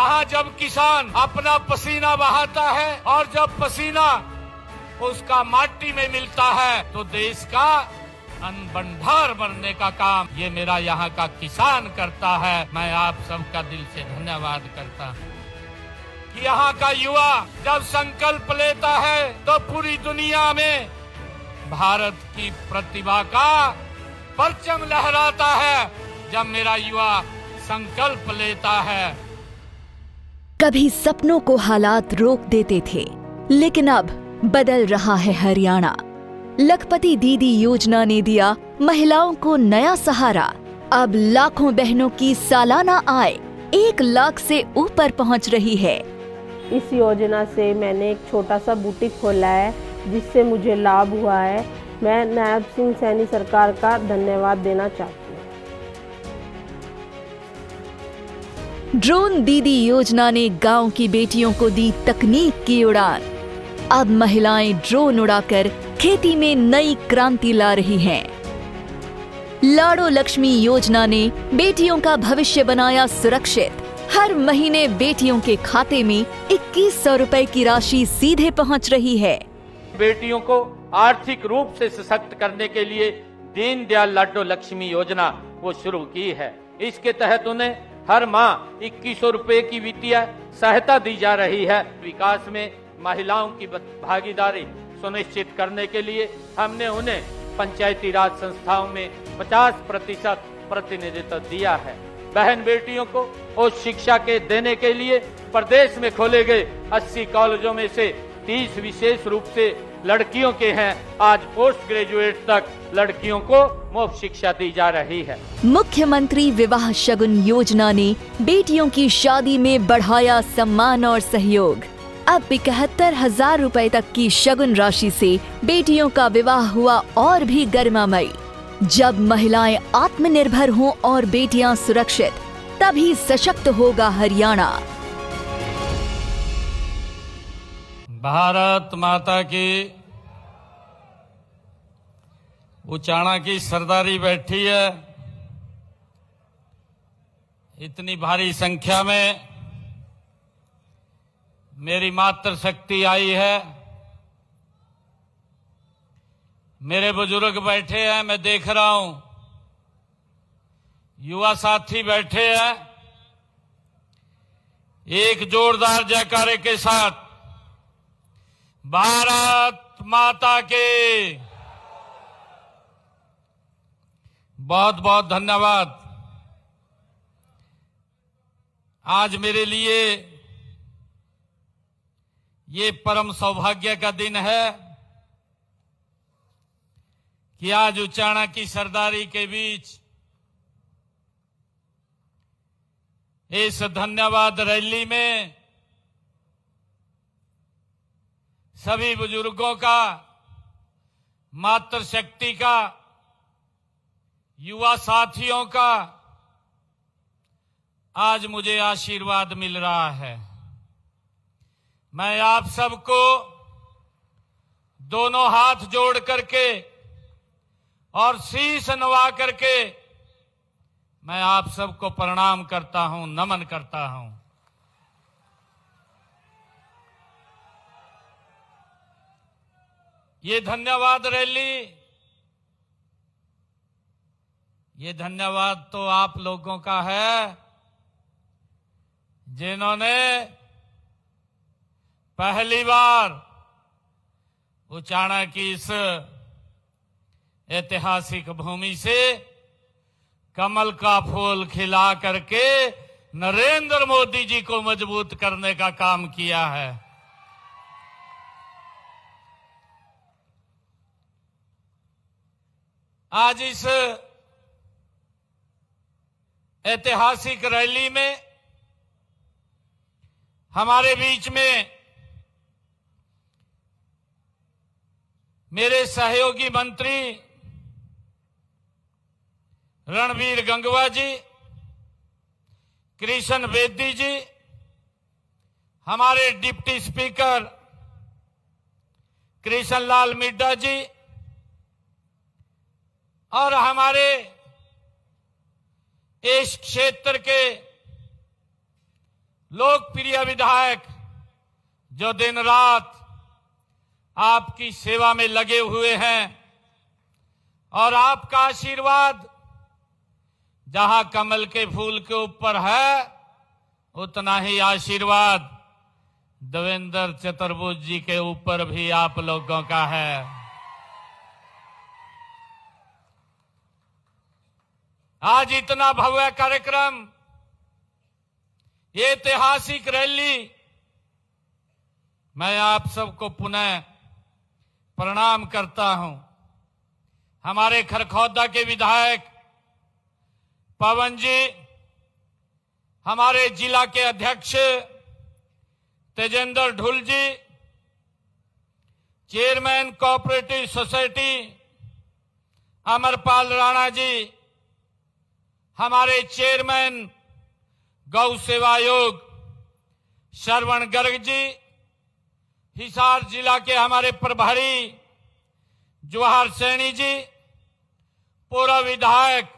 यहाँ जब किसान अपना पसीना बहाता है और जब पसीना उसका माटी में मिलता है तो देश का अन्न भंडार भरने का काम ये मेरा यहाँ का किसान करता है। मैं आप सबका दिल से धन्यवाद करता हूँ कि यहाँ का युवा जब संकल्प लेता है तो पूरी दुनिया में भारत की प्रतिभा का परचम लहराता है। जब मेरा युवा संकल्प लेता है। कभी सपनों को हालात रोक देते थे, लेकिन अब बदल रहा है हरियाणा। लखपति दीदी योजना ने दिया महिलाओं को नया सहारा। अब लाखों बहनों की सालाना आय 1 लाख से ऊपर पहुंच रही है। इस योजना से मैंने एक छोटा सा बुटीक खोला है, जिससे मुझे लाभ हुआ है। मैं नायब सिंह सैनी सरकार का धन्यवाद देना चाहती हूँ। ड्रोन दीदी योजना ने गांव की बेटियों को दी तकनीक की उड़ान। अब महिलाएं ड्रोन उड़ाकर खेती में नई क्रांति ला रही हैं। लाड़ो लक्ष्मी योजना ने बेटियों का भविष्य बनाया सुरक्षित। हर महीने बेटियों के खाते में 2100 रुपए की राशि सीधे पहुंच रही है। बेटियों को आर्थिक रूप से सशक्त करने के लिए दीनदयाल लाडो लक्ष्मी योजना वो शुरू की है। इसके तहत उन्हें हर माह 2100 रुपए की वित्तीय सहायता दी जा रही है। विकास में महिलाओं की भागीदारी सुनिश्चित करने के लिए हमने उन्हें पंचायती राज संस्थाओं में 50% प्रतिनिधित्व दिया है। बहन बेटियों को उच्च शिक्षा के देने के लिए प्रदेश में खोले गए 80 कॉलेजों में से 30 विशेष रूप से लड़कियों के हैं। आज पोस्ट ग्रेजुएट तक लड़कियों को मुफ्त शिक्षा दी जा रही है। मुख्यमंत्री विवाह शगुन योजना ने बेटियों की शादी में बढ़ाया सम्मान और सहयोग। अब 71,000 रुपए तक की शगुन राशि से बेटियों का विवाह हुआ और भी गरिमामयी। जब महिलाएं आत्मनिर्भर हों और बेटियां सुरक्षित, तभी सशक्त होगा हरियाणा। भारत माता की उचाणा की सरदारी बैठी है। इतनी भारी संख्या में मेरी मातृशक्ति आई है। मेरे बुजुर्ग बैठे हैं, मैं देख रहा हूं। युवा साथी बैठे हैं। एक जोरदार जयकारे के साथ भारत माता के बहुत बहुत धन्यवाद। आज मेरे लिए ये परम सौभाग्य का दिन है कि आज उचाणा की सरदारी के बीच इस धन्यवाद रैली में सभी बुजुर्गों का, मातृशक्ति का, युवा साथियों का आज मुझे आशीर्वाद मिल रहा है। मैं आप सबको दोनों हाथ जोड़ करके और शीश नवा करके मैं आप सबको प्रणाम करता हूं, नमन करता हूं। ये धन्यवाद रैली, ये धन्यवाद तो आप लोगों का है जिन्होंने पहली बार उचाणा की इस ऐतिहासिक भूमि से कमल का फूल खिला करके नरेंद्र मोदी जी को मजबूत करने का काम किया है। आज इस ऐतिहासिक रैली में हमारे बीच में मेरे सहयोगी मंत्री रणवीर गंगवा जी, कृष्ण बेदी जी, हमारे डिप्टी स्पीकर कृष्ण लाल मिड्डा जी और हमारे इस क्षेत्र के लोकप्रिय विधायक जो दिन रात आपकी सेवा में लगे हुए हैं और आपका आशीर्वाद जहां कमल के फूल के ऊपर है उतना ही आशीर्वाद देवेंद्र चतुर्भुज जी के ऊपर भी आप लोगों का है। आज इतना भव्य कार्यक्रम, ये ऐतिहासिक रैली, मैं आप सबको पुनः प्रणाम करता हूं। हमारे खरखौदा के विधायक पवन जी, हमारे जिला के अध्यक्ष Tejendra Dhull ji, chairman cooperative society Amarpal Rana ji, हमारे चेयरमैन गौ सेवा आयोग श्रवण गर्ग जी, हिसार जिला के हमारे प्रभारी जवाहर सैनी जी, पूर्व विधायक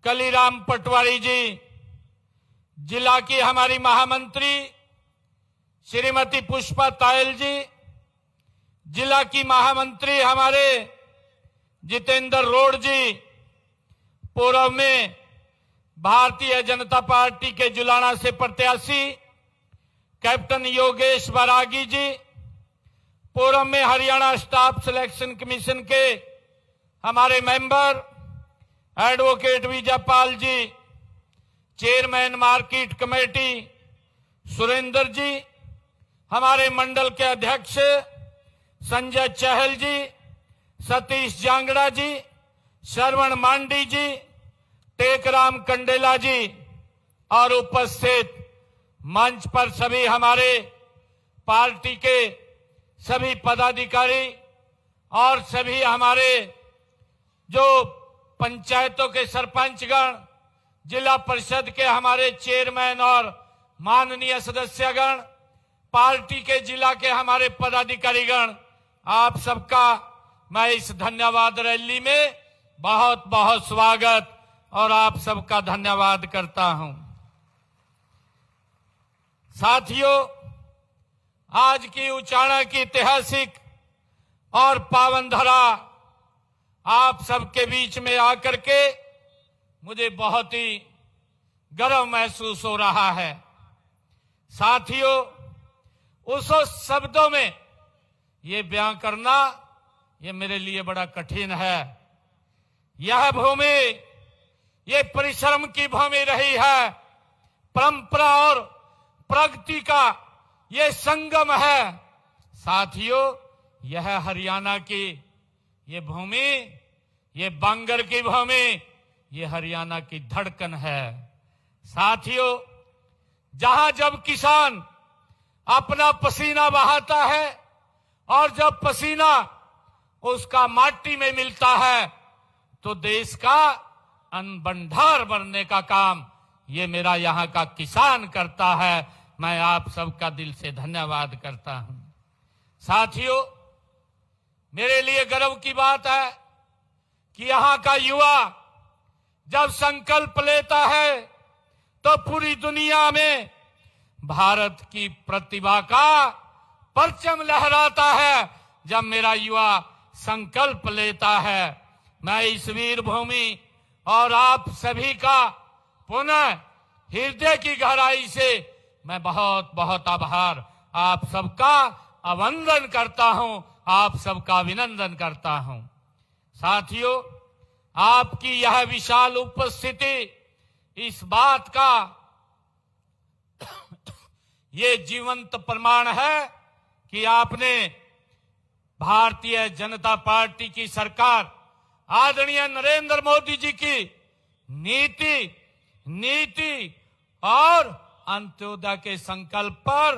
कलीराम पटवारी जी, जिला की हमारी महामंत्री श्रीमती पुष्पा तायल जी, जिला की महामंत्री हमारे जितेंद्र रोड जी, पूर्व में भारतीय जनता पार्टी के जुलाना से प्रत्याशी कैप्टन योगेश बरागी जी, पूर्व में हरियाणा स्टाफ सिलेक्शन कमीशन के हमारे मेंबर एडवोकेट विजयपाल जी, चेयरमैन मार्केट कमेटी सुरेंद्र जी, हमारे मंडल के अध्यक्ष संजय चहल जी, सतीश जांगड़ा जी, श्रवण मांडी जी, टेकराम कंडेला जी और उपस्थित मंच पर सभी हमारे पार्टी के सभी पदाधिकारी और सभी हमारे जो पंचायतों के सरपंचगण, जिला परिषद के हमारे चेयरमैन और माननीय सदस्यगण, पार्टी के जिला के हमारे पदाधिकारीगण, आप सबका मैं इस धन्यवाद रैली में बहुत बहुत स्वागत और आप सबका धन्यवाद करता हूं। साथियों, आज की उचाणा की ऐतिहासिक और पावन धरा आप सबके बीच में आकर के मुझे बहुत ही गर्व महसूस हो रहा है। साथियों, उस शब्दों में ये बयां करना ये मेरे लिए बड़ा कठिन है। यह भूमि ये परिश्रम की भूमि रही है, परंपरा और प्रगति का ये संगम है। साथियों, यह हरियाणा की ये भूमि, ये बांगर की भूमि, ये हरियाणा की धड़कन है। साथियों, जहां जब किसान अपना पसीना बहाता है और जब पसीना उसका माटी में मिलता है तो देश का अन्न भंडार भरने का काम ये मेरा यहाँ का किसान करता है। मैं आप सबका दिल से धन्यवाद करता हूं। साथियों, मेरे लिए गर्व की बात है कि यहाँ का युवा जब संकल्प लेता है तो पूरी दुनिया में भारत की प्रतिभा का परचम लहराता है। जब मेरा युवा संकल्प लेता है, मैं इस वीर भूमि और आप सभी का पुनः हृदय की गहराई से मैं बहुत बहुत आभार आप सबका अभिनंदन करता हूं, आप सबका अभिनंदन करता हूं। साथियों, आपकी यह विशाल उपस्थिति इस बात का ये जीवंत प्रमाण है कि आपने भारतीय जनता पार्टी की सरकार आदरणीय नरेंद्र मोदी जी की नीति और अंत्योदय के संकल्प पर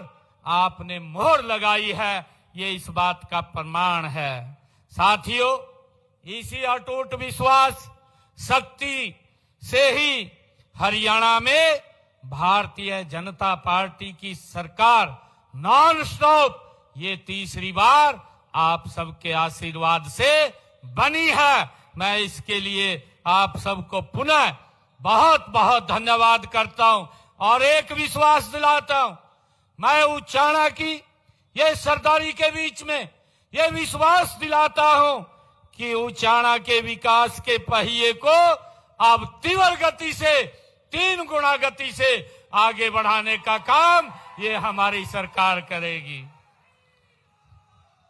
आपने मोहर लगाई है, ये इस बात का प्रमाण है। साथियों, इसी अटूट विश्वास शक्ति से ही हरियाणा में भारतीय जनता पार्टी की सरकार नॉन स्टॉप ये तीसरी बार आप सबके आशीर्वाद से बनी है। मैं इसके लिए आप सबको पुनः बहुत बहुत धन्यवाद करता हूं। और एक विश्वास दिलाता हूं, मैं उचाना की ये सरदारी के बीच में ये विश्वास दिलाता हूं कि उचाना के विकास के पहिए को अब तीव्र गति से 3 गुना गति से आगे बढ़ाने का काम ये हमारी सरकार करेगी।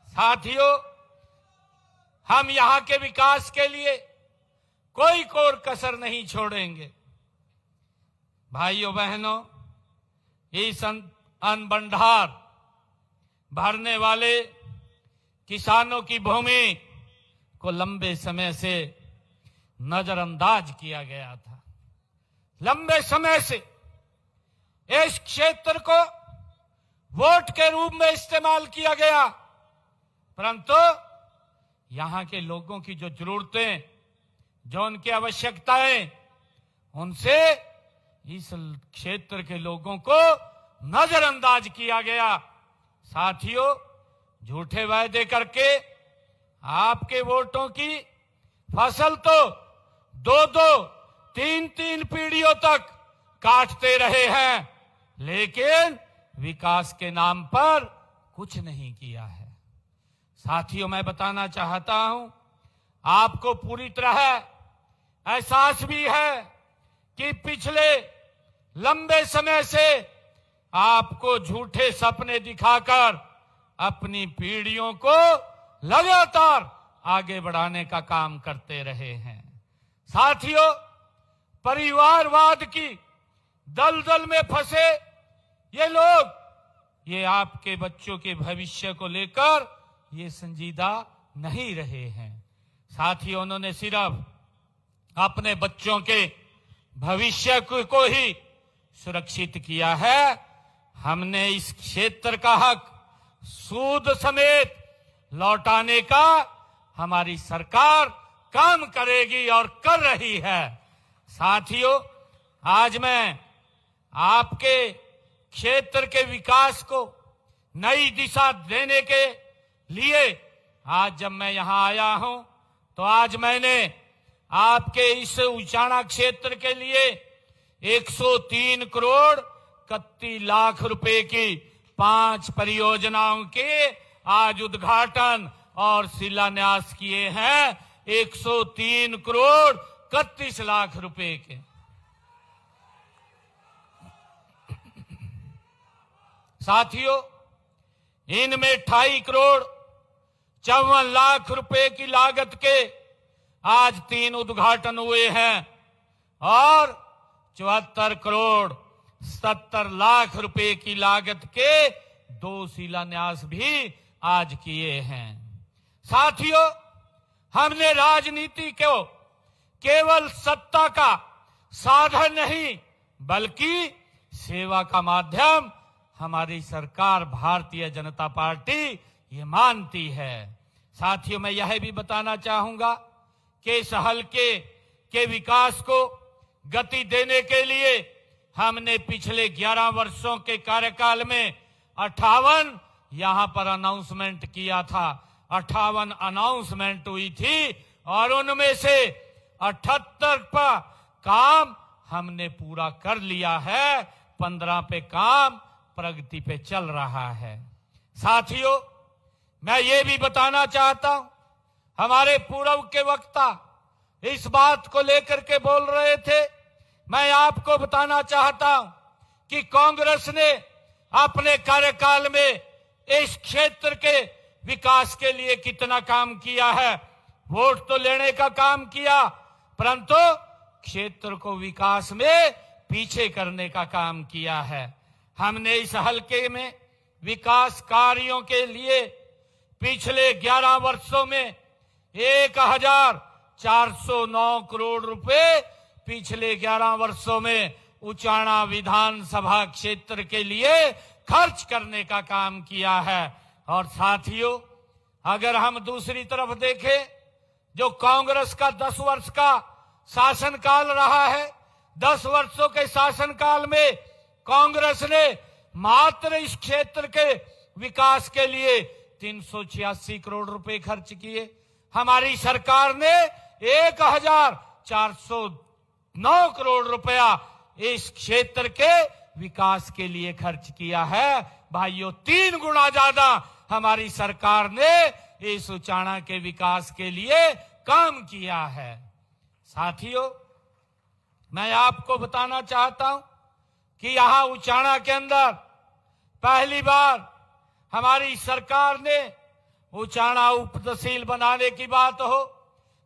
साथियों, हम यहां के विकास के लिए कोई कोर कसर नहीं छोड़ेंगे। भाइयों बहनों, इस अन्न भंडार भरने वाले किसानों की भूमि को लंबे समय से नजरअंदाज किया गया था। लंबे समय से इस क्षेत्र को वोट के रूप में इस्तेमाल किया गया, परंतु यहां के लोगों की जो जरूरतें, जो उनकी आवश्यकताएं, उनसे इस क्षेत्र के लोगों को नजरअंदाज किया गया। साथियों, झूठे वायदे करके आपके वोटों की फसल तो 2-2, 3-3 पीढ़ियों तक काटते रहे हैं, लेकिन विकास के नाम पर कुछ नहीं किया है। साथियों, मैं बताना चाहता हूं, आपको पूरी तरह एहसास भी है कि पिछले लंबे समय से आपको झूठे सपने दिखाकर अपनी पीढ़ियों को लगातार आगे बढ़ाने का काम करते रहे हैं। साथियों, परिवारवाद की दलदल में फंसे ये लोग, ये आपके बच्चों के भविष्य को लेकर ये संजीदा नहीं रहे हैं। साथियों, उन्होंने सिर्फ अपने बच्चों के भविष्य को ही सुरक्षित किया है। हमने इस क्षेत्र का हक सूद समेत लौटाने का हमारी सरकार काम करेगी और कर रही है। साथियों, आज मैं आपके क्षेत्र के विकास को नई दिशा देने के लिए आज जब मैं यहां आया हूं, तो आज मैंने आपके इस उचाना क्षेत्र के लिए 103 करोड़ 31 लाख रुपए की 5 परियोजनाओं के आज उद्घाटन और शिलान्यास किए हैं। 103 करोड़ 31 लाख रुपए के। साथियों, इनमें 28 करोड़ 54 लाख रुपए की लागत के आज 3 उद्घाटन हुए हैं और 74 करोड़ 70 लाख रुपए की लागत के 2 शिलान्यास भी आज किए हैं। साथियों, हमने राजनीति को केवल सत्ता का साधन नहीं बल्कि सेवा का माध्यम हमारी सरकार भारतीय जनता पार्टी ये मानती है। साथियों, मैं यह भी बताना चाहूंगा कि इस हलके के विकास को गति देने के लिए हमने पिछले 11 वर्षों के कार्यकाल में 58 यहां पर अनाउंसमेंट किया था। 58 अनाउंसमेंट हुई थी और उनमें से 78 पर काम हमने पूरा कर लिया है। 15 पे काम प्रगति पे चल रहा है। साथियों, मैं ये भी बताना चाहता हूं, हमारे पूर्व के वक्ता इस बात को लेकर के बोल रहे थे। मैं आपको बताना चाहता हूं कि कांग्रेस ने अपने कार्यकाल में इस क्षेत्र के विकास के लिए कितना काम किया है। वोट तो लेने का काम किया, परंतु क्षेत्र को विकास में पीछे करने का काम किया है। हमने इस हलके में विकास कार्यों के लिए पिछले 11 वर्षों में 1409 करोड़ रुपए पिछले 11 वर्षों में उचाना विधानसभा क्षेत्र के लिए खर्च करने का काम किया है। और साथियों, अगर हम दूसरी तरफ देखें, जो कांग्रेस का 10 वर्ष का शासनकाल रहा है, 10 वर्षों के शासनकाल में कांग्रेस ने मात्र इस क्षेत्र के विकास के लिए 386 करोड़ रुपए खर्च किए। हमारी सरकार ने 1409 करोड़ रुपया इस क्षेत्र के विकास के लिए खर्च किया है। भाइयों, 3 गुना ज्यादा हमारी सरकार ने इस उचाना के विकास के लिए काम किया है। साथियों, मैं आपको बताना चाहता हूं कि यहां उचाना के अंदर पहली बार हमारी सरकार ने उचाना उप तहसील बनाने की बात हो,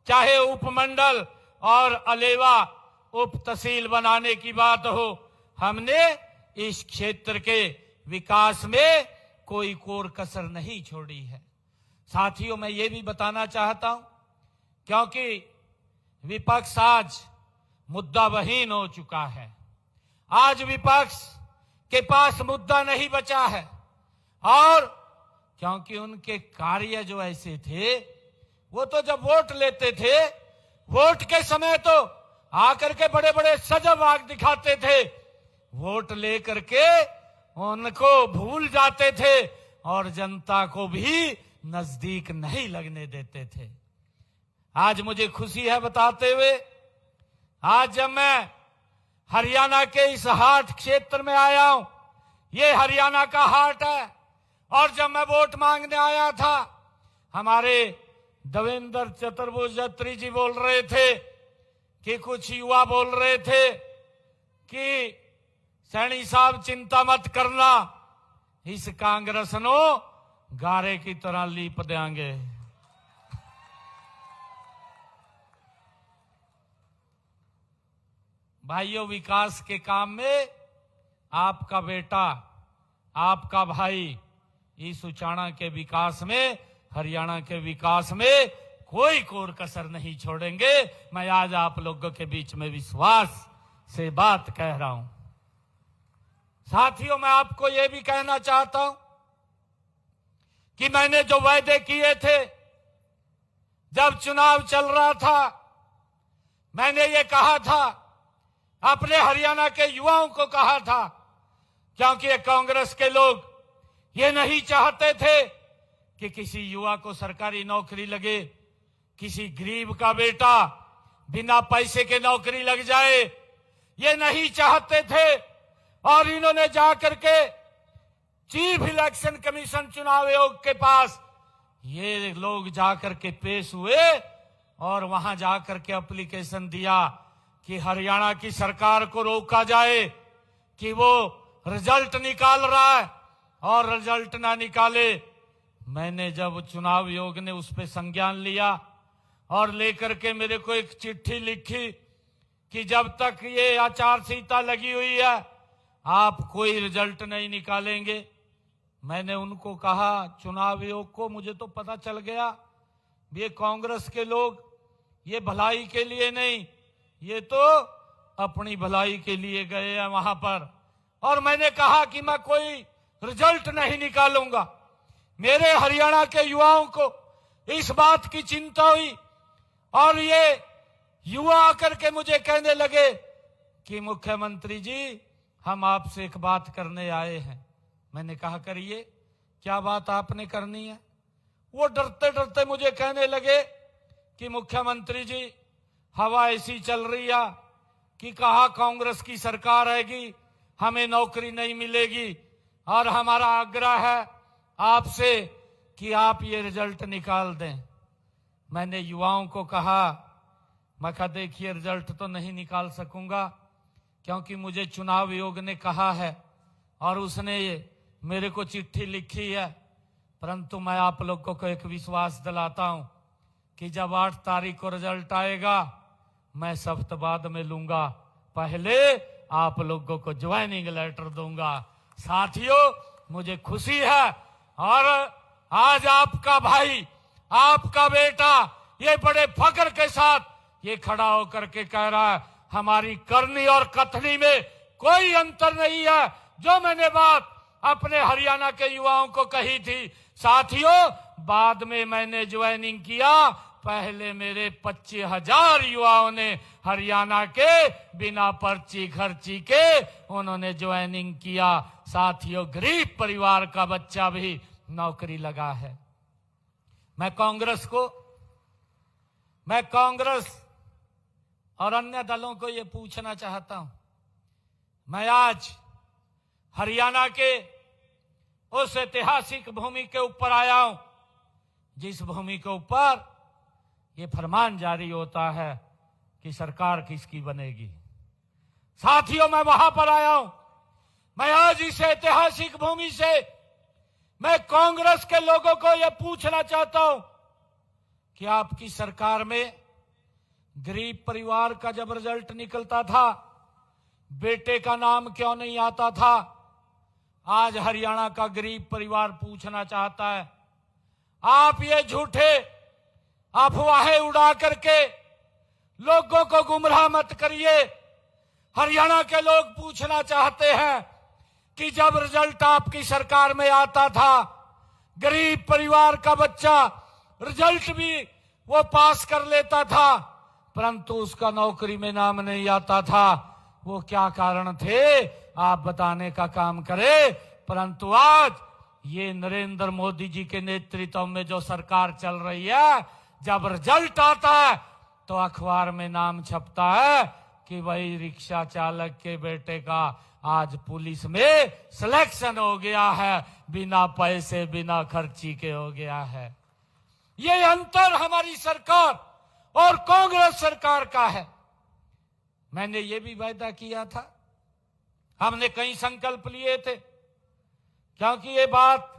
चाहे उपमंडल और अलेवा उप तहसील बनाने की बात हो, हमने इस क्षेत्र के विकास में कोई कोर कसर नहीं छोड़ी है। साथियों, मैं ये भी बताना चाहता हूं, क्योंकि विपक्ष आज मुद्दाविहीन हो चुका है। आज विपक्ष के पास मुद्दा नहीं बचा है, और क्योंकि उनके कार्य जो ऐसे थे, वो तो जब वोट लेते थे, वोट के समय तो आकर के बड़े बड़े सजग आग दिखाते थे, वोट लेकर के उनको भूल जाते थे और जनता को भी नजदीक नहीं लगने देते थे। आज मुझे खुशी है बताते हुए, आज जब मैं हरियाणा के इस हाट क्षेत्र में आया हूं, ये हरियाणा का हाट है, और जब मैं वोट मांगने आया था, हमारे देवेंद्र चतुर्भुज जत्री जी बोल रहे थे कि कुछ युवा बोल रहे थे कि सैनी साहब चिंता मत करना, इस कांग्रेस नो गारे की तरह लीप देंगे। भाइयों, विकास के काम में आपका बेटा, आपका भाई इस उचाना के विकास में, हरियाणा के विकास में कोई कोर कसर नहीं छोड़ेंगे। मैं आज आप लोगों के बीच में विश्वास से बात कह रहा हूं। साथियों, मैं आपको यह भी कहना चाहता हूं कि मैंने जो वायदे किए थे जब चुनाव चल रहा था, मैंने ये कहा था, अपने हरियाणा के युवाओं को कहा था, क्योंकि ये कांग्रेस के लोग ये नहीं चाहते थे कि किसी युवा को सरकारी नौकरी लगे, किसी गरीब का बेटा बिना पैसे के नौकरी लग जाए, ये नहीं चाहते थे। और इन्होंने जाकर के चीफ इलेक्शन कमीशन चुनाव आयोग के पास ये लोग जाकर के पेश हुए और वहां जाकर के एप्लीकेशन दिया कि हरियाणा की सरकार को रोका जाए कि वो रिजल्ट निकाल रहा है और रिजल्ट ना निकाले। मैंने जब चुनाव आयोग ने उस पर संज्ञान लिया और लेकर के मेरे को एक चिट्ठी लिखी कि जब तक ये आचार संहिता लगी हुई है आप कोई रिजल्ट नहीं निकालेंगे। मैंने उनको कहा, चुनाव आयोग को, मुझे तो पता चल गया ये कांग्रेस के लोग ये भलाई के लिए नहीं, ये तो अपनी भलाई के लिए गए हैं वहां पर। और मैंने कहा कि मैं कोई रिजल्ट नहीं निकालूंगा। मेरे हरियाणा के युवाओं को इस बात की चिंता हुई और ये युवा आकर के मुझे कहने लगे कि मुख्यमंत्री जी, हम आपसे एक बात करने आए हैं। मैंने कहा, करिए, क्या बात आपने करनी है? वो डरते डरते मुझे कहने लगे कि मुख्यमंत्री जी, हवा ऐसी चल रही है कि कहा कांग्रेस की सरकार आएगी, हमें नौकरी नहीं मिलेगी, और हमारा आग्रह है आपसे कि आप ये रिजल्ट निकाल दें। मैंने युवाओं को कहा, मैं कहा, देखिए, रिजल्ट तो नहीं निकाल सकूंगा क्योंकि मुझे चुनाव आयोग ने कहा है और उसने मेरे को चिट्ठी लिखी है, परंतु मैं आप लोगों को एक विश्वास दिलाता हूं कि जब 8 तारीख को रिजल्ट आएगा मैं सख्त बाद में लूंगा, पहले आप लोगों को ज्वाइनिंग लेटर दूंगा। साथियों, मुझे खुशी है और आज आपका भाई, आपका बेटा ये बड़े फख्र के साथ ये खड़ा होकर के कह रहा है, हमारी करनी और कथनी में कोई अंतर नहीं है। जो मैंने बात अपने हरियाणा के युवाओं को कही थी, साथियों, बाद में मैंने ज्वाइनिंग किया, पहले मेरे 25,000 युवाओं ने हरियाणा के बिना पर्ची खर्ची के उन्होंने ज्वाइनिंग किया। साथियों, गरीब परिवार का बच्चा भी नौकरी लगा है। मैं कांग्रेस और अन्य दलों को ये पूछना चाहता हूं मैं आज हरियाणा के उस ऐतिहासिक भूमि के ऊपर आया हूं जिस भूमि के ऊपर ये फरमान जारी होता है कि सरकार किसकी बनेगी। साथियों, मैं वहां पर आया हूं। मैं आज इस ऐतिहासिक भूमि से मैं कांग्रेस के लोगों को यह पूछना चाहता हूं कि आपकी सरकार में गरीब परिवार का जब रिजल्ट निकलता था, बेटे का नाम क्यों नहीं आता था? आज हरियाणा का गरीब परिवार पूछना चाहता है। आप ये झूठे अफवाहें उड़ा करके लोगों को गुमराह मत करिए। हरियाणा के लोग पूछना चाहते हैं कि जब रिजल्ट आपकी सरकार में आता था, गरीब परिवार का बच्चा रिजल्ट भी वो पास कर लेता था, परंतु उसका नौकरी में नाम नहीं आता था। वो क्या कारण थे? आप बताने का काम करें। परंतु आज ये नरेंद्र मोदी जी के नेतृत्व में जो सरकार चल रही है, जब रिजल्ट आता है तो अखबार में नाम छपता है कि वही रिक्शा चालक के बेटे का आज पुलिस में सिलेक्शन हो गया है, बिना पैसे बिना खर्ची के हो गया है। ये अंतर हमारी सरकार और कांग्रेस सरकार का है। मैंने ये भी वायदा किया था, हमने कई संकल्प लिए थे, क्योंकि ये बात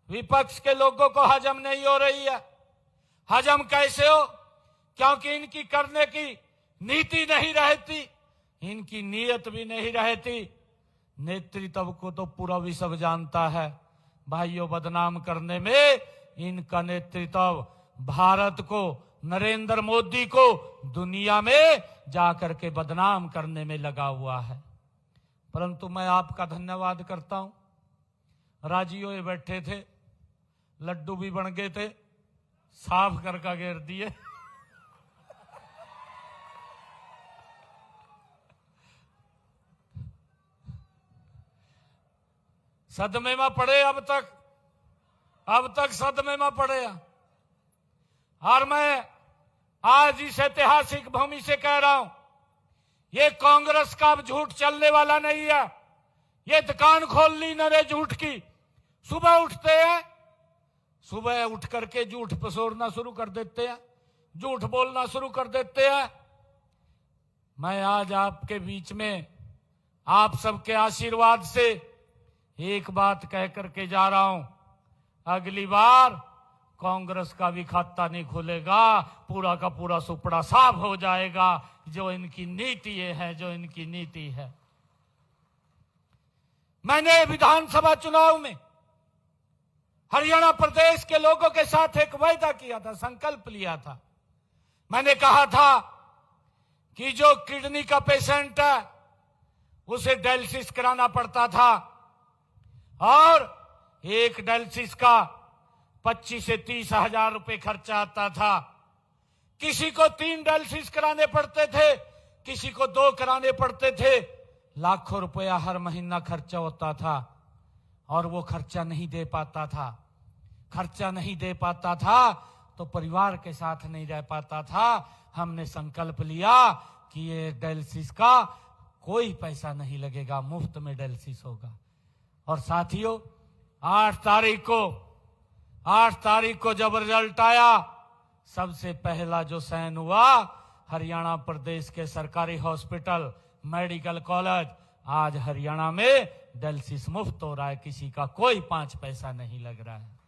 विपक्ष के लोगों को हजम नहीं हो रही है। हजम कैसे हो? क्योंकि इनकी करने की नीति नहीं रहती, इनकी नीयत भी नहीं रहती। नेतृत्व को तो पूरा विश्व जानता है। भाइयों, बदनाम करने में इनका नेतृत्व भारत को, नरेंद्र मोदी को दुनिया में जाकर के बदनाम करने में लगा हुआ है। परंतु मैं आपका धन्यवाद करता हूं। राजियो ये बैठे थे, लड्डू भी बन गए थे, साफ करके घेर दिए। सदमे में पड़े, अब तक सदमे में पड़े। और मैं आज इस ऐतिहासिक भूमि से कह रहा हूं, ये कांग्रेस का अब झूठ चलने वाला नहीं है। ये दुकान खोल ली नरे झूठ की। सुबह उठते हैं, सुबह उठ करके झूठ पसोरना शुरू कर देते हैं, झूठ बोलना शुरू कर देते हैं। मैं आज आपके बीच में आप सबके आशीर्वाद से एक बात कह करके जा रहा हूं, अगली बार कांग्रेस का भी खाता नहीं खुलेगा, पूरा का पूरा सुपड़ा साफ हो जाएगा। जो इनकी नीति है, जो इनकी नीति है। मैंने विधानसभा चुनाव में हरियाणा प्रदेश के लोगों के साथ एक वायदा किया था, संकल्प लिया था। मैंने कहा था कि जो किडनी का पेशेंट है उसे डायलिसिस कराना पड़ता था, और एक डायलिसिस का 25 से 30 हजार रुपए खर्चा आता था। किसी को 3 डायलिसिस कराने पड़ते थे, किसी को 2 कराने पड़ते थे। लाखों रुपया हर महीना खर्चा होता था, और वो खर्चा नहीं दे पाता था। खर्चा नहीं दे पाता था तो परिवार के साथ नहीं रह पाता था। हमने संकल्प लिया कि ये डायलिसिस का कोई पैसा नहीं लगेगा, मुफ्त में डायलिसिस होगा। और साथियों, 8 तारीख को जब रिजल्ट आया, सबसे पहला जो साइन हुआ, हरियाणा प्रदेश के सरकारी हॉस्पिटल, मेडिकल कॉलेज, आज हरियाणा में डायलिसिस मुफ्त हो रहा है, किसी का कोई 5 पैसा नहीं लग रहा है।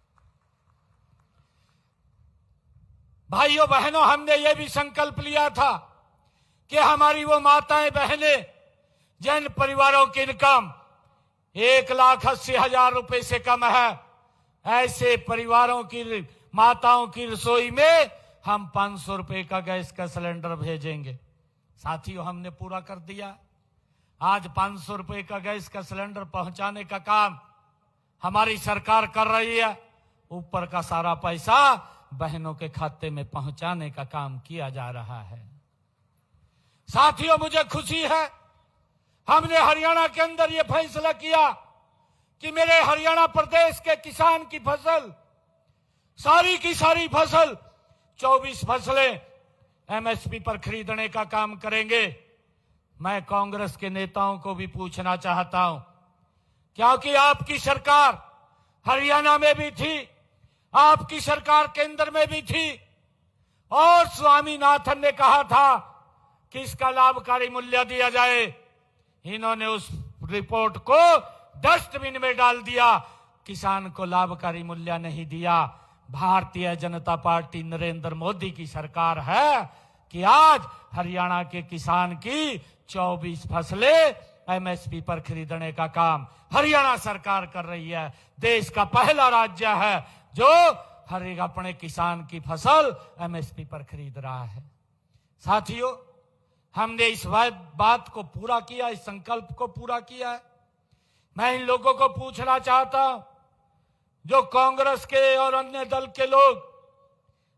भाइयों बहनों, हमने ये भी संकल्प लिया था कि हमारी वो माताएं बहनें जिन परिवारों की इनकम 1,80,000 रुपए से कम है, ऐसे परिवारों की माताओं की रसोई में हम 500 रुपए का गैस का सिलेंडर भेजेंगे। साथियों, हमने पूरा कर दिया। आज 500 रुपए का गैस का सिलेंडर पहुंचाने का काम हमारी सरकार कर रही है। ऊपर का सारा पैसा बहनों के खाते में पहुंचाने का काम किया जा रहा है। साथियों, मुझे खुशी है, हमने हरियाणा के अंदर यह फैसला किया कि मेरे हरियाणा प्रदेश के किसान की फसल, सारी की सारी फसल, 24 फसलें एमएसपी पर खरीदने का काम करेंगे। मैं कांग्रेस के नेताओं को भी पूछना चाहता हूं, क्योंकि आपकी सरकार हरियाणा में भी थी, आपकी सरकार केंद्र में भी थी, और स्वामीनाथन ने कहा था कि इसका लाभकारी मूल्य दिया जाए। इन्होंने उस रिपोर्ट को डस्टबिन में डाल दिया, किसान को लाभकारी मूल्य नहीं दिया। भारतीय जनता पार्टी नरेंद्र मोदी की सरकार है कि आज हरियाणा के किसान की 24 फसलें एमएसपी पर खरीदने का काम हरियाणा सरकार कर रही है। देश का पहला राज्य है जो हर एक अपने किसान की फसल एमएसपी पर खरीद रहा है। साथियों, हमने इस बात को पूरा किया, इस संकल्प को पूरा किया है। मैं इन लोगों को पूछना चाहता हूं, जो कांग्रेस के और अन्य दल के लोग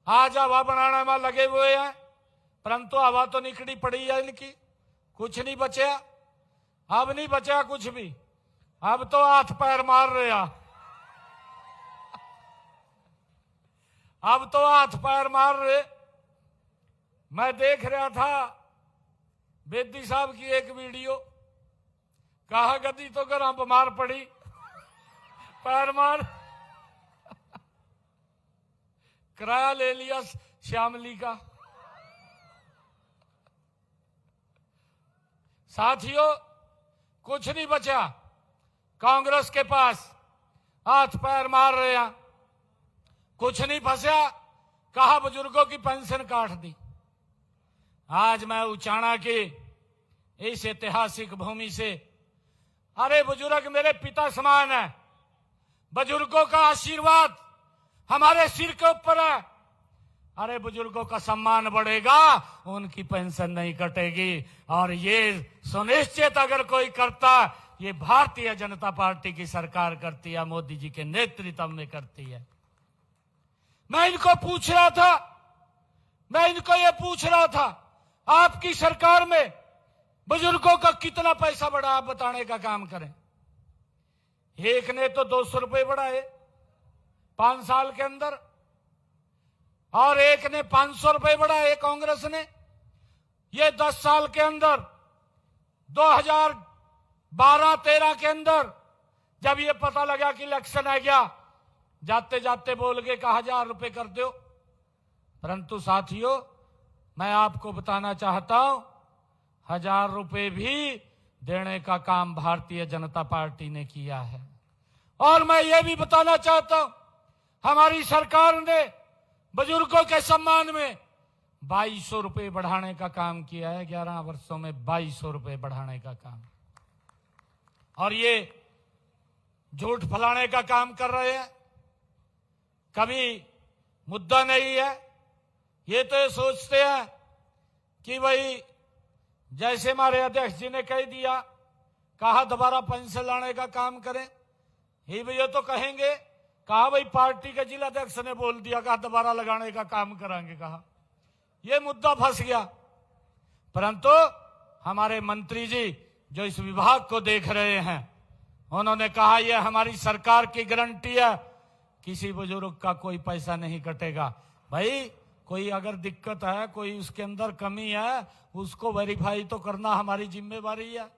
आज हवा बनाने में लगे हुए हैं, परंतु हवा तो निकली पड़ी है इनकी, कुछ नहीं बचा। अब नहीं बचा कुछ भी, अब तो हाथ पैर मार रहे हैं, अब तो हाथ पैर मार रहे। मैं देख रहा था बेदी साहब की एक वीडियो, कहा गदी तो घर बीमार पड़ी, पैर मार किराया ले लिया श्यामली का। साथियों, कुछ नहीं बचा कांग्रेस के पास, हाथ पैर मार रहे हैं, कुछ नहीं फंसा, कहा बुजुर्गों की पेंशन काट दी। आज मैं उचाणा की इस ऐतिहासिक भूमि से, अरे बुजुर्ग मेरे पिता समान है, बुजुर्गों का आशीर्वाद हमारे सिर के ऊपर है। अरे बुजुर्गों का सम्मान बढ़ेगा, उनकी पेंशन नहीं कटेगी, और ये सुनिश्चित अगर कोई करता, ये भारतीय जनता पार्टी की सरकार करती है, मोदी जी के नेतृत्व में करती है। मैं इनको पूछ रहा था, आपकी सरकार में बुजुर्गों का कितना पैसा बढ़ा, आप बताने का काम करें। एक ने तो 200 रुपए बढ़ाए 5 साल के अंदर, और एक ने 500 रुपए बढ़ाए कांग्रेस ने। ये 10 साल के अंदर 2012-13 के अंदर जब ये पता लगा कि इलेक्शन आ गया, जाते जाते बोल गए कि 1000 रुपए कर दो। परंतु साथियों, मैं आपको बताना चाहता हूं, 1000 रुपए भी देने का काम भारतीय जनता पार्टी ने किया है। और मैं ये भी बताना चाहता हूं, हमारी सरकार ने बुजुर्गों के सम्मान में 2200 रुपए बढ़ाने का काम किया है। 11 वर्षों में 2200 रुपए बढ़ाने का काम। और ये झूठ फैलाने का काम कर रहे हैं, कभी मुद्दा नहीं है। ये तो ये सोचते हैं कि भाई जैसे हमारे अध्यक्ष जी ने कह दिया, कहा दोबारा पेंशन लाने का काम करें, ही भी ये तो कहेंगे, कहा भाई पार्टी के जिलाध्यक्ष ने बोल दिया, कहा दोबारा लगाने का काम कराएंगे, कहा ये मुद्दा फंस गया। परंतु हमारे मंत्री जी जो इस विभाग को देख रहे हैं, उन्होंने कहा यह हमारी सरकार की गारंटी है, किसी बुजुर्ग का कोई पैसा नहीं कटेगा। भाई कोई अगर दिक्कत है, कोई उसके अंदर कमी है, उसको वेरीफाई तो करना हमारी जिम्मेवारी है,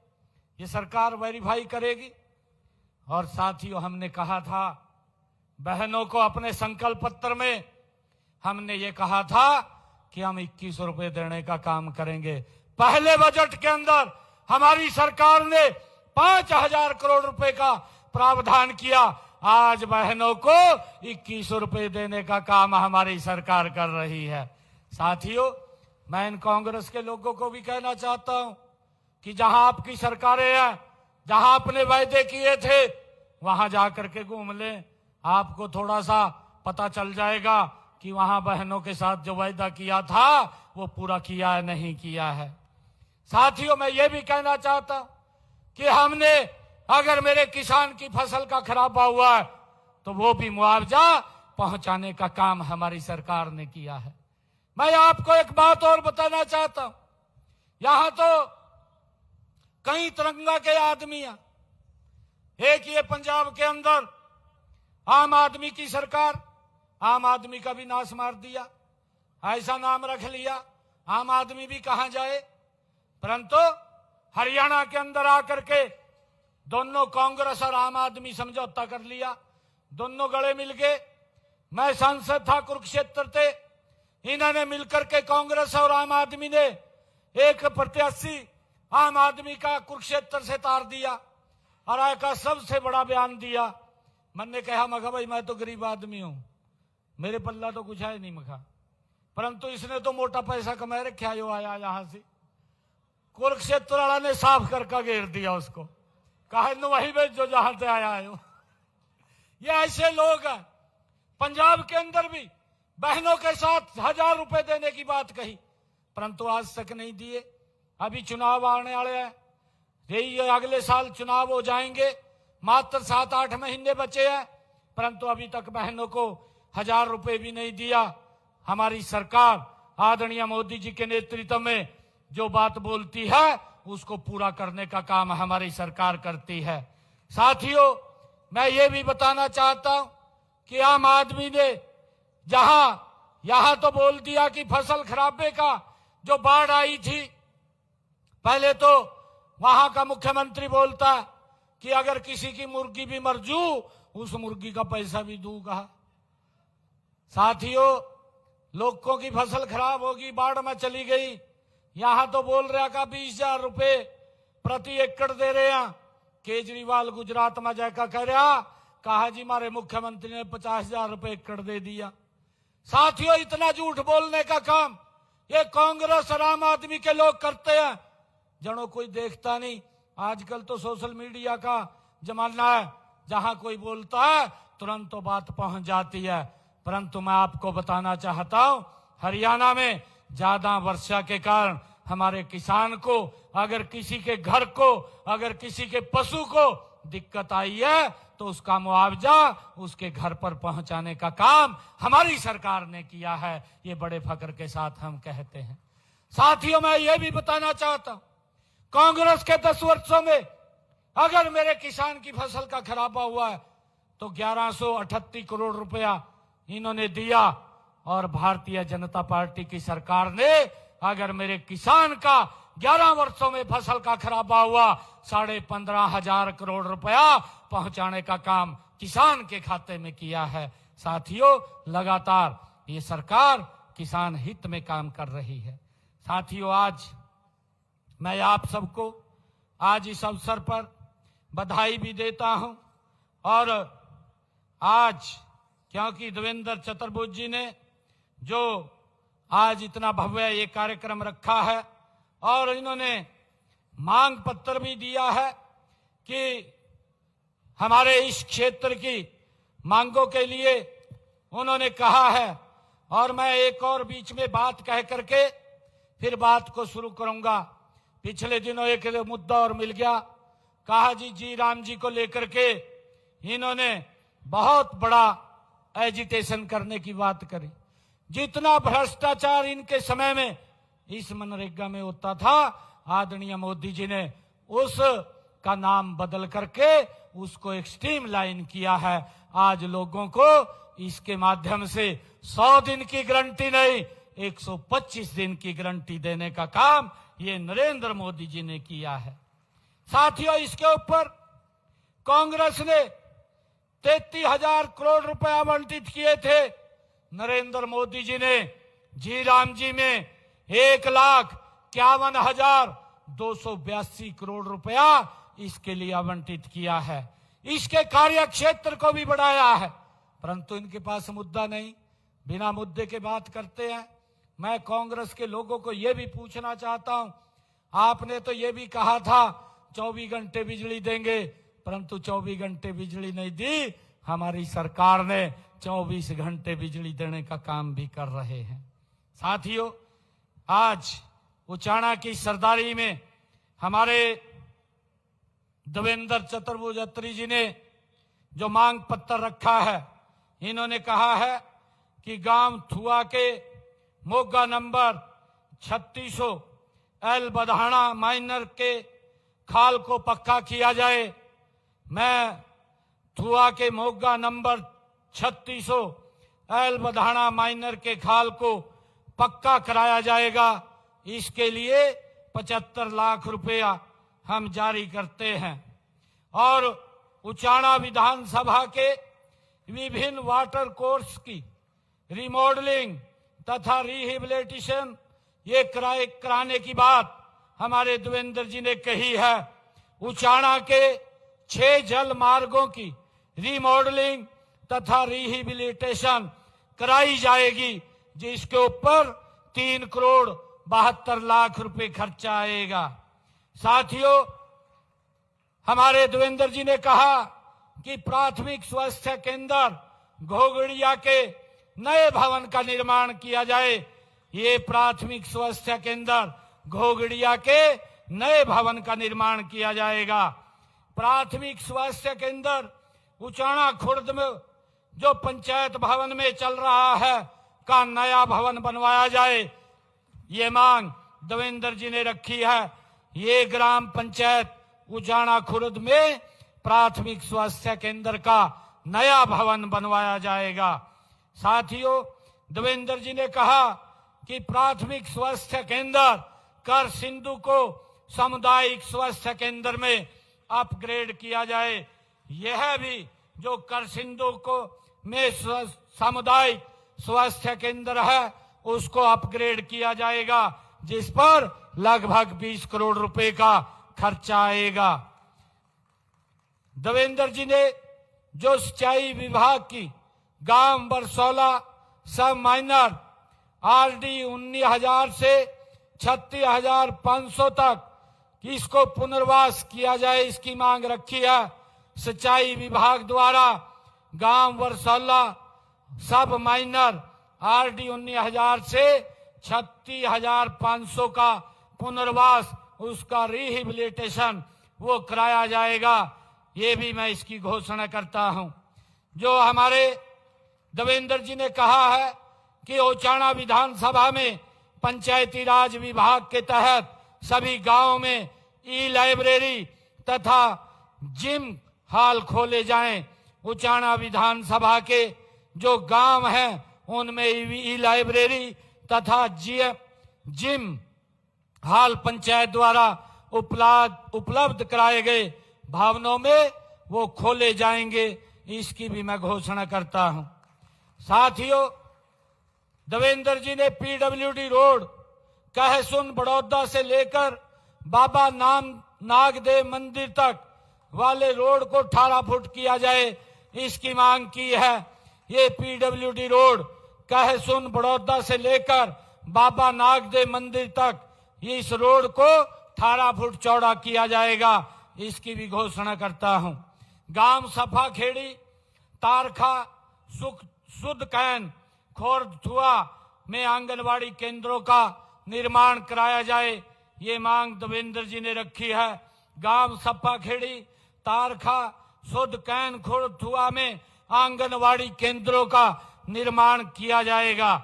ये सरकार वेरीफाई करेगी। और साथियों, हमने कहा था बहनों को, अपने संकल्प पत्र में हमने ये कहा था कि हम 2100 रुपए देने का काम करेंगे। पहले बजट के अंदर हमारी सरकार ने 5000 करोड़ रुपए का प्रावधान किया। आज बहनों को 2100 रुपए देने का काम हमारी सरकार कर रही है। साथियों, मैं इन कांग्रेस के लोगों को भी कहना चाहता हूं कि जहां आपकी सरकारें हैं, जहां आपने वायदे किए थे, वहां जाकर के घूम लें, आपको थोड़ा सा पता चल जाएगा कि वहां बहनों के साथ जो वायदा किया था वो पूरा किया है नहीं किया है। साथियों, मैं ये भी कहना चाहता हूं कि हमने, अगर मेरे किसान की फसल का खराबा हुआ है तो वो भी मुआवजा पहुंचाने का काम हमारी सरकार ने किया है। मैं आपको एक बात और बताना चाहता हूं, यहां तो कई तिरंगा के आदमी हैं। एक ये पंजाब के अंदर आम आदमी की सरकार, आम आदमी का भी नाश मार दिया, ऐसा नाम रख लिया, आम आदमी भी कहां जाए। परंतु हरियाणा के अंदर आकर के दोनों कांग्रेस और आम आदमी समझौता कर लिया, दोनों गले मिल गए। मैं सांसद था, कुरुक्षेत्र थे, इन्होंने मिलकर के कांग्रेस और आम आदमी ने एक प्रत्याशी आम आदमी का कुरुक्षेत्र से तार दिया और का सबसे बड़ा बयान दिया। मैंने कहा मखा भाई मैं तो गरीब आदमी हूं, मेरे पल्ला तो कुछ है नहीं मखा, परंतु इसने तो मोटा पैसा कमा रखा जो आया यहां से। कुरुक्षेत्र वाला ने साफ करके घेर दिया उसको, कहा न वही भेज जो जहां से आया हो। ये ऐसे लोग हैं। पंजाब के अंदर भी बहनों के साथ 1000 रुपए देने की बात कही, परंतु आज तक नहीं दिए। अभी चुनाव आने वाले हैं, यही अगले साल चुनाव हो जाएंगे, मात्र 7-8 महीने बचे हैं, परंतु अभी तक बहनों को 1000 रुपए भी नहीं दिया। हमारी सरकार आदरणीय मोदी जी के नेतृत्व में जो बात बोलती है उसको पूरा करने का काम हमारी सरकार करती है। साथियों, मैं ये भी बताना चाहता हूं कि आम आदमी ने यहां तो बोल दिया कि फसल खराबे का जो बाढ़ आई थी, पहले तो वहां का मुख्यमंत्री बोलता कि अगर किसी की मुर्गी भी मर जू उस मुर्गी का पैसा भी दूंगा। साथियों, लोगों की फसल खराब होगी, बाढ़ में चली गई, यहां तो बोल रहा का 20,000 रुपए प्रति एकड़ दे रहे हैं। केजरीवाल गुजरात में जाकर कह रहा, कहा जी हमारे मुख्यमंत्री ने 50,000 रुपए एकड़ दे दिया। साथियों, इतना झूठ बोलने का काम ये कांग्रेस और आम आदमी के लोग करते हैं, जनो कोई देखता नहीं। आजकल तो सोशल मीडिया का जमाना है, जहां कोई बोलता है तुरंत तो बात पहुंच जाती है। परंतु मैं आपको बताना चाहता हूं, हरियाणा में ज्यादा वर्षा के कारण हमारे किसान को, अगर किसी के घर को, अगर किसी के पशु को दिक्कत आई है तो उसका मुआवजा उसके घर पर पहुंचाने का काम हमारी सरकार ने किया है। ये बड़े फख्र के साथ हम कहते हैं। साथियों, मैं ये भी बताना चाहता हूं, कांग्रेस के 10 वर्षों में अगर मेरे किसान की फसल का खराबा हुआ है तो 1138 करोड़ रुपया इन्होंने दिया, और भारतीय जनता पार्टी की सरकार ने अगर मेरे किसान का 11 वर्षों में फसल का खराबा हुआ 15,500 करोड़ रुपया पहुंचाने का काम किसान के खाते में किया है। साथियों, लगातार ये सरकार किसान हित में काम कर रही है। साथियों, आज मैं आप सबको आज इस अवसर पर बधाई भी देता हूं, और आज क्योंकि देवेंद्र चतुर्वेदी जी ने जो आज इतना भव्य ये कार्यक्रम रखा है और इन्होंने मांग पत्र भी दिया है कि हमारे इस क्षेत्र की मांगों के लिए उन्होंने कहा है, और मैं एक और बीच में बात कह करके फिर बात को शुरू करूंगा। पिछले दिनों एक मुद्दा और मिल गया, कहा जी राम जी को लेकर के इन्होंने बहुत बड़ा एजिटेशन करने की बात करी। जितना भ्रष्टाचार इनके समय में इस मनरेगा में होता था, आदरणीय मोदी जी ने उस का नाम बदल करके उसको एक स्ट्रीमलाइन किया है। आज लोगों को इसके माध्यम से 100 दिन की गारंटी नहीं, 125 दिन की गारंटी देने का काम ये नरेंद्र मोदी जी ने किया है। साथियों, इसके ऊपर कांग्रेस ने 33,000 करोड़ रुपए आवंटित किए थे। नरेंद्र मोदी जी ने जी राम जी में 1,51,282 करोड़ रुपया इसके लिए आवंटित किया है। इसके कार्य क्षेत्र को भी बढ़ाया है, परंतु इनके पास मुद्दा नहीं, बिना मुद्दे के बात करते हैं। मैं कांग्रेस के लोगों को यह भी पूछना चाहता हूं, आपने तो यह भी कहा था 24 घंटे बिजली देंगे, परंतु 24 घंटे बिजली नहीं दी। हमारी सरकार ने 24 घंटे बिजली देने का काम भी कर रहे हैं। साथियों, आज उचाना की सरदारी में हमारे देवेंद्र चतुर्वेदी जी ने जो मांग पत्र रखा है, इन्होंने कहा है कि गांव थुआ के मोगा नंबर 3600 एल बधाना माइनर के खाल को पक्का किया जाए। मैं थुआ के मोगा नंबर 3600 एल बधाना माइनर के खाल को पक्का कराया जाएगा। इसके लिए 75 लाख रुपया हम जारी करते हैं और उचाना विधानसभा के विभिन्न वाटर कोर्स की रिमॉडलिंग तथा रिहेबिलिटेशन ये कराने की बात हमारे देवेंद्र जी ने कही है। उचाना के 6 जल मार्गों की रिमॉडलिंग तथा रिहेबिलिटेशन कराई जाएगी, जिसके ऊपर 3 करोड़ 72 लाख रुपए खर्चा आएगा। साथियों, हमारे देवेंद्र जी ने कहा कि प्राथमिक स्वास्थ्य केंद्र घोगड़िया के नए भवन का निर्माण किया जाए। ये प्राथमिक स्वास्थ्य केंद्र घोगड़िया के नए भवन का निर्माण किया जाएगा। प्राथमिक स्वास्थ्य केंद्र उचाना खुर्द में जो पंचायत भवन में चल रहा है का नया भवन बनवाया जाए, ये मांग देवेंद्र जी ने रखी है। ये ग्राम पंचायत उचाना खुर्द में प्राथमिक स्वास्थ्य केंद्र का नया भवन बनवाया जाएगा। साथियों, देवेंद्र जी ने कहा कि प्राथमिक स्वास्थ्य केंद्र कर सिंधु को सामुदायिक स्वास्थ्य केंद्र में अपग्रेड किया जाए। यह भी जो कर सिंधु को में सामुदायिक स्वास्थ्य केंद्र है उसको अपग्रेड किया जाएगा, जिस पर लगभग 20 करोड़ रुपए का खर्चा आएगा। देवेंद्र जी ने जो सिंचाई विभाग की गांव बरसौला सब माइनर RD 19,000 से 36,500 तक इसको पुनर्वास किया जाए, इसकी मांग रखी है। सिंचाई विभाग द्वारा गांव बरसौला सब माइनर RD 19,000 से 36,500 का पुनर्वास, उसका रिहेबिलिटेशन वो कराया जाएगा। ये भी मैं इसकी घोषणा करता हूं। जो हमारे देवेंद्र जी ने कहा है कि उचाना विधानसभा में पंचायती राज विभाग के तहत सभी गांवों में ई-लाइब्रेरी तथा जिम हॉल खोले जाएं। उचाना विधानसभा के जो गांव हैं उनमें ई-लाइब्रेरी तथा जिम हॉल पंचायत द्वारा उपलब्ध कराए गए भवनों में वो खोले जाएंगे, इसकी भी मैं घोषणा करता हूं। साथियों, देवेंद्र जी ने PWD रोड कहसुन बड़ौदा से लेकर बाबा नागदेव मंदिर तक वाले रोड को 18 फुट किया जाए, इसकी मांग की है। ये PWD रोड कहसुन बड़ौदा से लेकर बाबा नागदेव मंदिर तक इस रोड को 18 फुट चौड़ा किया जाएगा, इसकी भी घोषणा करता हूं। गांव सफाखेड़ी तारखा शुद्ध कैन खोरथुआ में आंगनवाड़ी केंद्रों का निर्माण कराया जाए, ये मांग देवेंद्र जी ने रखी है। गांव सफाखेड़ी तारखा शुद्ध कैन खोरथुआ में आंगनवाड़ी केंद्रों का निर्माण किया जाएगा।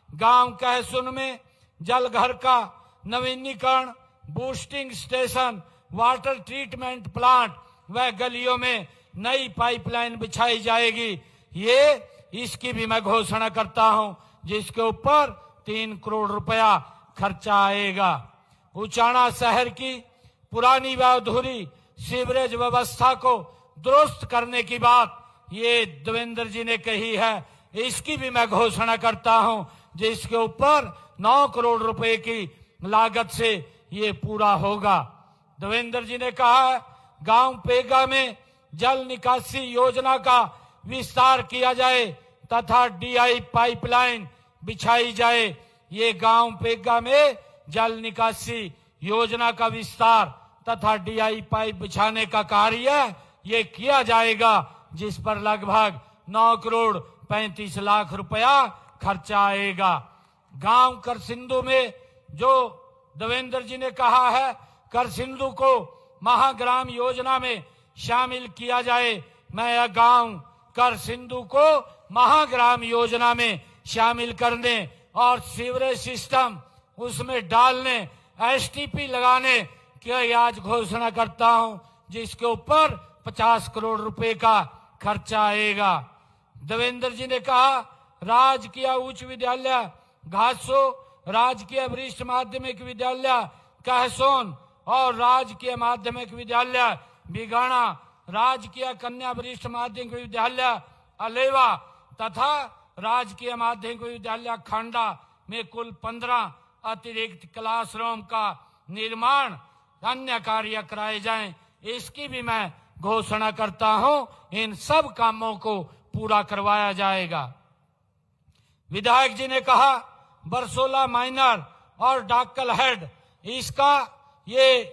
गांव कहसुन में जल घर का नवीनीकरण, boosting station, water treatment plant व गलियों में नई पाइपलाइन बिछाई जाएगी। ये इसकी भी मैं घोषणा करता हूं, जिसके ऊपर 3 करोड़ रुपया खर्चा आएगा। उचाना शहर की पुरानी व अधूरी सीवरेज व्यवस्था को दुरुस्त करने की बात ये देवेंद्र जी ने कही है, इसकी भी मैं घोषणा करता हूं, जिसके ऊपर 9 करोड़ रुपए की लागत से ये पूरा होगा। देवेंद्र जी ने कहा गांव पेगा में जल निकासी योजना का विस्तार किया जाए तथा DI पाइपलाइन बिछाई जाए। ये गांव पेगा में जल निकासी योजना का विस्तार तथा DI पाइप बिछाने का कार्य ये किया जाएगा, जिस पर लगभग 9 करोड़ 35 लाख रुपया खर्चा आएगा। गांव करसिंधु में जो देवेंद्र जी ने कहा है करसिंधु को महाग्राम योजना में शामिल किया जाए, मैं यह गांव करसिंधु को महाग्राम योजना में शामिल करने और सीवरेज सिस्टम उसमें डालने, STP लगाने की आज घोषणा करता हूं, जिसके ऊपर 50 करोड़ रुपए का खर्चा आएगा। देवेंद्र जी ने कहा राजकीय उच्च विद्यालय घासो, राजकीय वरिष्ठ माध्यमिक विद्यालय कहसोन और राजकीय माध्यमिक विद्यालय बिगाना, राजकीय कन्या वरिष्ठ माध्यमिक विद्यालय अलेवा तथा राजकीय माध्यमिक विद्यालय खांडा में कुल 15 अतिरिक्त क्लासरूम का निर्माण, अन्य कार्य कराए जाएं, इसकी भी मैं घोषणा करता हूं। इन सब कामों को पूरा करवाया जाएगा। विधायक जी ने कहा बरसोला माइनर और डाकल हेड, इसका ये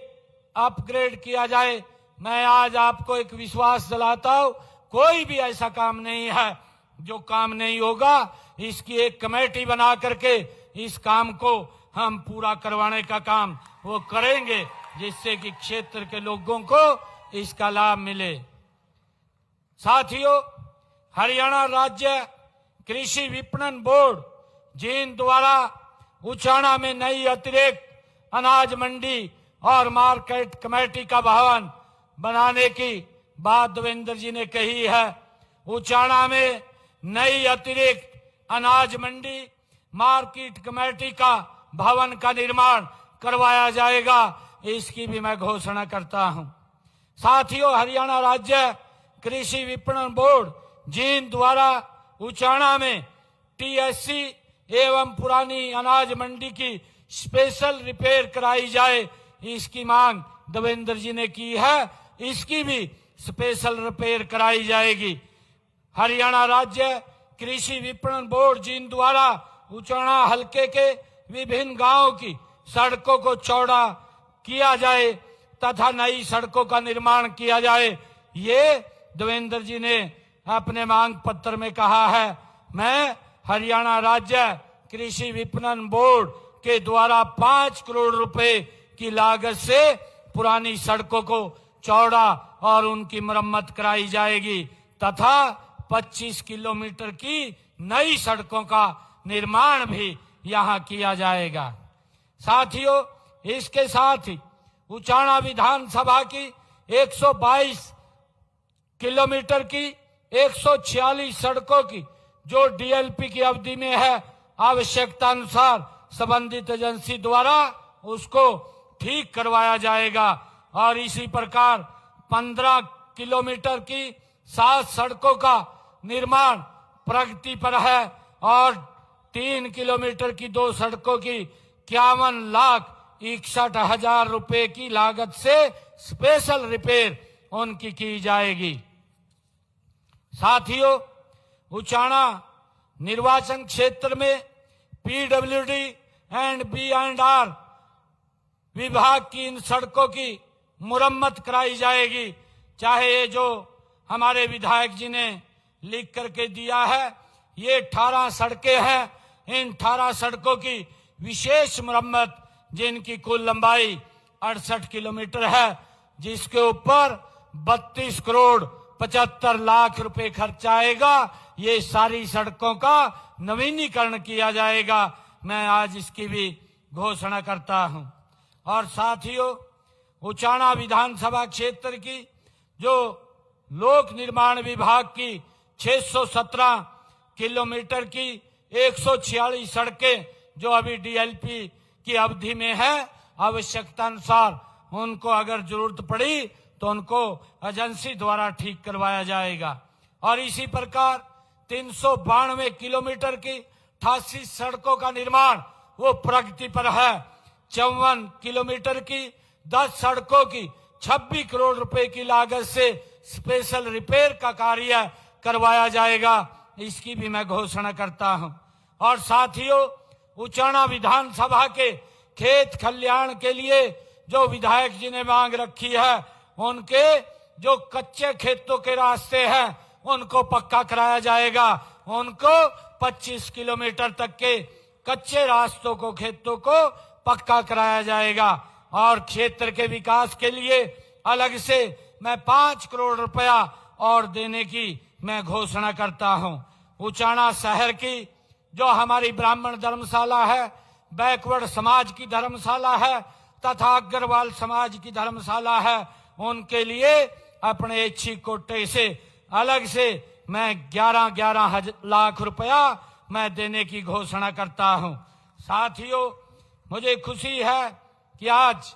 अपग्रेड किया जाए। मैं आज आपको एक विश्वास दिलाता हूं, कोई भी ऐसा काम नहीं है जो काम नहीं होगा। इसकी एक कमेटी बना करके इस काम को हम पूरा करवाने का काम वो करेंगे, जिससे कि क्षेत्र के लोगों को इसका लाभ मिले। साथियों, हरियाणा राज्य कृषि विपणन बोर्ड जींद द्वारा उचाना में नई अतिरिक्त अनाज मंडी और मार्केट कमेटी का भवन बनाने की बात देवेंद्र जी ने कही है। उचाना में नई अतिरिक्त अनाज मंडी मार्केट कमेटी का भवन का निर्माण करवाया जाएगा, इसकी भी मैं घोषणा करता हूं। साथियों, हरियाणा राज्य कृषि विपणन बोर्ड जींद द्वारा उचाना में टीएससी एवं पुरानी अनाज मंडी की स्पेशल रिपेयर कराई जाए, इसकी मांग देवेंद्र जी ने की है। इसकी भी स्पेशल रिपेयर कराई जाएगी। हरियाणा राज्य कृषि विपणन बोर्ड जींद द्वारा उचाना हलके के विभिन्न गांवों की सड़कों को चौड़ा किया जाए तथा नई सड़कों का निर्माण किया जाए, ये देवेंद्र जी ने अपने मांग पत्र में कहा है। मैं हरियाणा राज्य कृषि विपणन बोर्ड के द्वारा 5 करोड़ रुपए की लागत से पुरानी सड़कों को चौड़ा और उनकी मरम्मत कराई जाएगी तथा 25 किलोमीटर की नई सड़कों का निर्माण भी यहां किया जाएगा। साथियों, इसके साथ ही उचाना विधानसभा की 122 किलोमीटर की 146 सड़कों की जो डीएलपी की अवधि में है, आवश्यकता अनुसार संबंधित एजेंसी द्वारा उसको ठीक करवाया जाएगा। और इसी प्रकार 15 किलोमीटर की 7 सड़कों का निर्माण प्रगति पर है और 3 किलोमीटर की 2 सड़कों की 51,61,000 रुपए की लागत से स्पेशल रिपेयर उनकी की जाएगी। साथियों, उचाना निर्वाचन क्षेत्र में पीडब्ल्यूडी एंड बी&आर विभाग की इन सड़कों की मुरम्मत कराई जाएगी। चाहे ये जो हमारे विधायक जी ने लिख करके दिया है, ये 18 सड़कें हैं। इन 18 सड़कों की विशेष मुरम्मत, जिनकी कुल लंबाई 68 किलोमीटर है, जिसके ऊपर 32 करोड़ 75 लाख रुपए खर्च आएगा, ये सारी सड़कों का नवीनीकरण किया जाएगा। मैं आज इसकी भी घोषणा करता हूं। और साथियों, उचाना विधानसभा क्षेत्र की जो लोक निर्माण विभाग की 617 किलोमीटर की 146 सड़कें जो अभी डीएलपी की अवधि में है, आवश्यकता अनुसार उनको अगर जरूरत पड़ी तो उनको एजेंसी द्वारा ठीक करवाया जाएगा। और इसी प्रकार 392 किलोमीटर की 88 सड़कों का निर्माण वो प्रगति पर है। 54 किलोमीटर की 10 सड़कों की 26 करोड़ रुपए की लागत से स्पेशल रिपेयर का कार्य करवाया जाएगा, इसकी भी मैं घोषणा करता हूं। और साथियों, उचाना विधानसभा के खेत कल्याण के लिए जो विधायक जी ने मांग रखी है, उनके जो कच्चे खेतों के रास्ते हैं उनको पक्का कराया जाएगा। उनको 25 किलोमीटर तक के कच्चे रास्तों को, खेतों को पक्का कराया जाएगा। और क्षेत्र के विकास के लिए अलग से मैं 5 करोड़ रुपया और देने की मैं घोषणा करता हूं। उचाना शहर की जो हमारी ब्राह्मण धर्मशाला है, बैकवर्ड समाज की धर्मशाला है तथा अग्रवाल समाज की धर्मशाला है, उनके लिए अपने ऐच्छिक कोटे से अलग से मैं 11 लाख रुपया मैं देने की घोषणा करता हूं। साथियों, मुझे खुशी है कि आज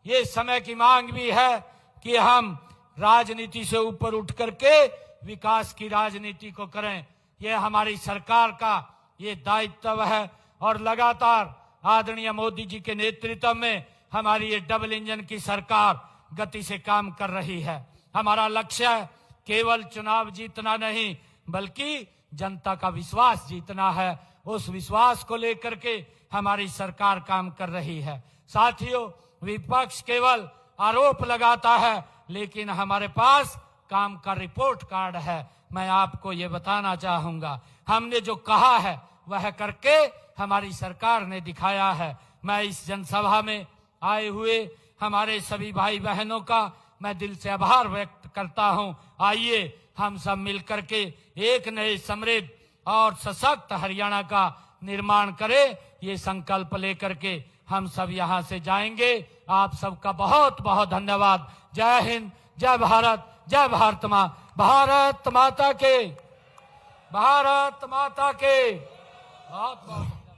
ये समय की मांग भी है कि हम राजनीति से ऊपर उठ करके विकास की राजनीति को करें। ये हमारी सरकार का ये दायित्व है और लगातार आदरणीय मोदी जी के नेतृत्व में हमारी ये डबल इंजन की सरकार गति से काम कर रही है। हमारा लक्ष्य है केवल चुनाव जीतना नहीं बल्कि जनता का विश्वास जीतना है। उस विश्वास को लेकर के हमारी सरकार काम कर रही है। साथियों, विपक्ष केवल आरोप लगाता है लेकिन हमारे पास काम का रिपोर्ट कार्ड है। मैं आपको ये बताना चाहूंगा, हमने जो कहा है वह करके हमारी सरकार ने दिखाया है। मैं इस जनसभा में आए हुए हमारे सभी भाई बहनों का मैं दिल से आभार व्यक्त करता हूं। आइए हम सब मिलकर के एक नए समृद्ध और सशक्त हरियाणा का निर्माण करें। ये संकल्प लेकर के हम सब यहाँ से जाएंगे। आप सबका बहुत बहुत धन्यवाद। जय हिंद, जय भारत, जय भारत माँ, भारत माता के, भारत माता के। बहुत बहुत